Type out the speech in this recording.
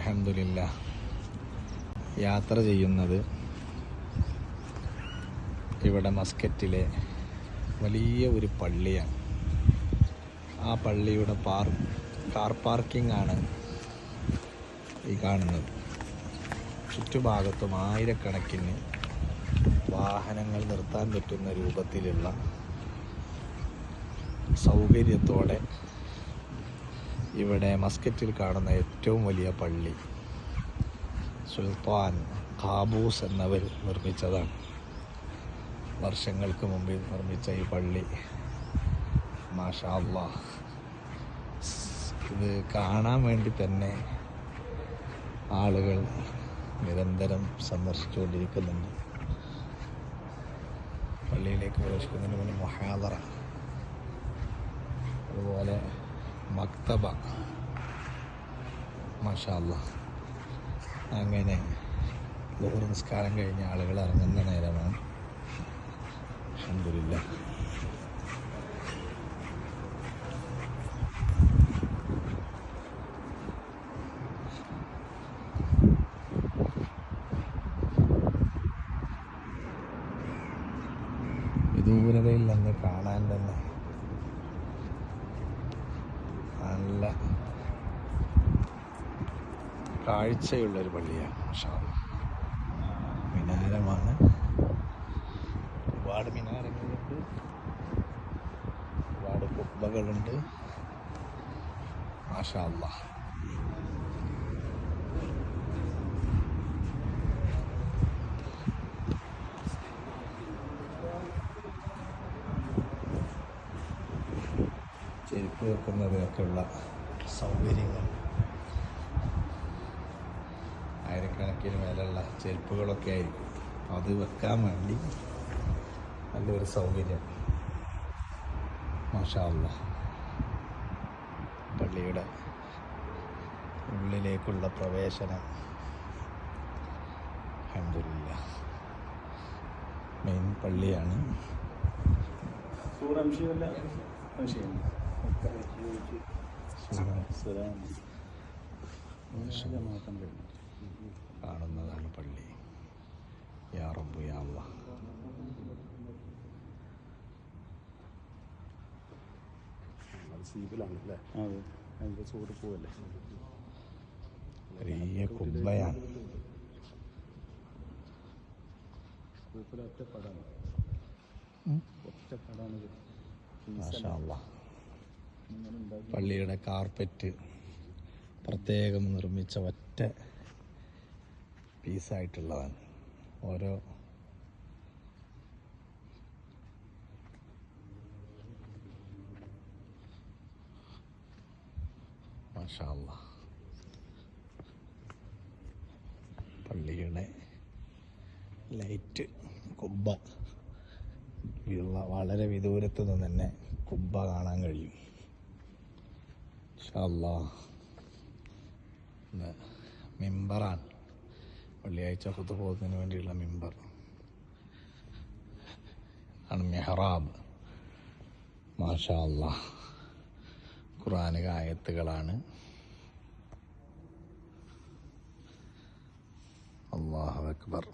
അൽഹംദുലില്ലാഹ് യാത്ര ചെയ്യുന്നത് ഇവിടെ മസ്കറ്റിലെ വലിയ ഒരു പള്ളിയാണ്. ആ പള്ളിയുടെ കാർ പാർക്കിംഗ് ആണ് ഈ കാണുന്നത്. ചുറ്റുഭാഗത്തും ആയിരക്കണക്കിന് വാഹനങ്ങൾ നിർത്താൻ പറ്റുന്ന രൂപത്തിലുള്ള സൗകര്യത്തോടെ ഇവിടെ മസ്കറ്റിൽ കാണുന്ന ഏറ്റവും വലിയ പള്ളി സുൽത്താൻ ഖാബൂസ് എന്നവർ നിർമ്മിച്ചതാണ്. വർഷങ്ങൾക്ക് മുമ്പ് നിർമ്മിച്ച ഈ പള്ളി മാഷാ അല്ലാഹ്, ഇത് കാണാൻ വേണ്ടി തന്നെ ആളുകൾ നിരന്തരം സന്ദർശിച്ചുകൊണ്ടിരിക്കുന്നുണ്ട്. പള്ളിയിലേക്ക് പ്രവേശിക്കുന്നതിന് മുന്നേ മുഹാദറ, അതുപോലെ മക്തബ, മാഷാ അല്ലാഹ്. അങ്ങനെ ളുഹർ നിസ്കാരം കഴിഞ്ഞ ആളുകൾ ഇറങ്ങുന്ന നേരമാണ്. അൽഹംദുലില്ലാഹ്. വിദൂരതയിൽ നിന്ന് കാണാൻ തന്നെ നല്ല കാഴ്ചയുള്ളൊരു പള്ളിയാണ്. മാഷാ അല്ലാഹ്. മിനാരമാണ്, ഒരുപാട് മിനാരങ്ങളുണ്ട്, ഒരുപാട് കുബ്ബകളുണ്ട്. മാഷാ അല്ലാഹ്. ചെരുപ്പ് വെക്കുന്നതിനൊക്കെയുള്ള സൗകര്യങ്ങൾ, ആയിരക്കണക്കിന് മേലുള്ള ചെരുപ്പുകളൊക്കെ ആയിരിക്കും. അത് വെക്കാൻ വേണ്ടി നല്ലൊരു സൗകര്യം. മാഷാ അല്ലാഹ്. പള്ളിയുടെ ഉള്ളിലേക്കുള്ള പ്രവേശനം അൽഹംദുലില്ലാഹ് മെയിൻ പള്ളിയാണ്. കാണുന്നതാണ് പള്ളി. യാ റബ്ബ് യാ അല്ലാഹ്. വലിയ കുബ്ബയാണ്. മാഷാ അല്ലാഹ്. പള്ളിയുടെ കാർപ്പറ്റ് പ്രത്യേകം നിർമ്മിച്ച ഒറ്റ പീസായിട്ടുള്ളതാണ്. ഓരോ മാഷാ അല്ലാഹ്. പള്ളിയുടെ ലൈറ്റ് കുബ്ബ വളരെ വിദൂരത്ത് നിന്ന് തന്നെ കുബ്ബ കാണാൻ കഴിയും. മാഷാ അല്ലാഹ്. മിമ്പറാണ്, വെള്ളിയാഴ്ച ഖുതുബ ഓതുന്നതിന് വേണ്ടിയുള്ള മിമ്പർ ആണ്. മെഹ്റാബ്. മാഷാ അല്ലാഹ്. ഖുർആനിക ആയത്തുകളാണ്. അല്ലാഹു അക്ബർ.